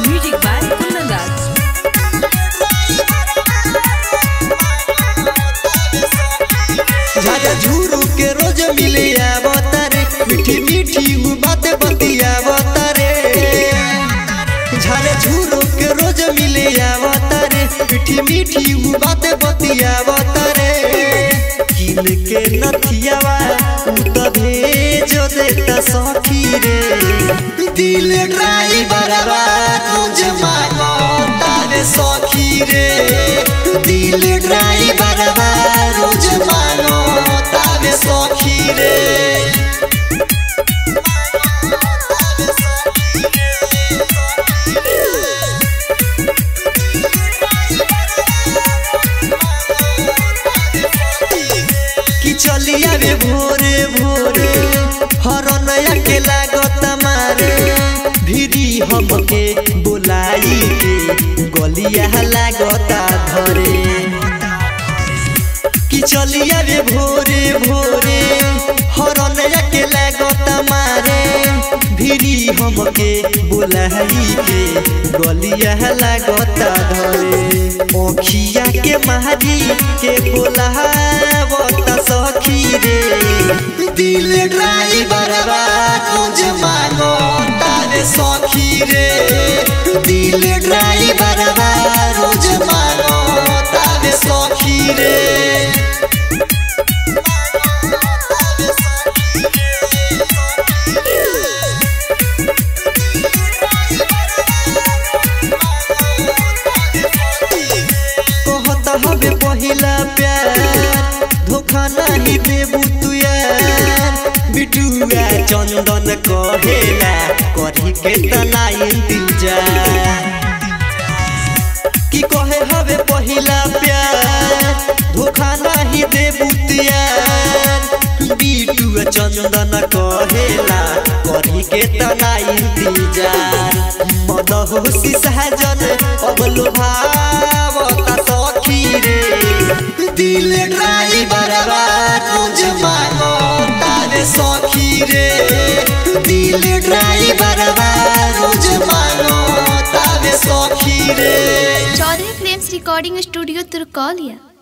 Music by कुंदन दास। झाझा झूरू के रोज मिले आवतारे, मीठी मीठी बात बतियावतारे। झाझा झूरू के रोज मिले आवतारे, मीठी मीठी बात बतियावतारे। किन के नथियावा उत भेजो देता सखी रे, दिल ड्राइवरवा रोज मांगो तारे सखी रे। दिल ड्राइवरवा रोज मांगो तारे सखी रे। कि चलिया रे भोरे भोरे हरनया के लागत मारे, भिरी हमके बुलाई के गलिया लागता धरे। कि चलिया रे भोरे भोरे हरनया के लागत मारे, भिरी हमके बुलाई के गलिया लागता धरे। ओखिया के मारी के बोलावता सखी रे, दिल ड्राइवरवा रोज मांगो तारे सखी रे। दिल ड्राइवरवा रोज मांगो तारे सखी रे। हवे पहिला प्यार धोखा नहीं देबू तू यार। बिटुआ चंदन कहेला करी के तना इंतजार। कि कहे हवे पहिला प्यार धोखा नहीं देबू तू यार। बिटुआ चंदन कहेला करी के तना इंतजार। मदहोशी सहजन अब लोभावता सखी रे, दिल ड्राइवरवा रोज मांगो तारे सखी रे। दिल ड्राइवरवा रोज मांगो तारे सखी रे। Chaudhary films recording studio Turkaulia.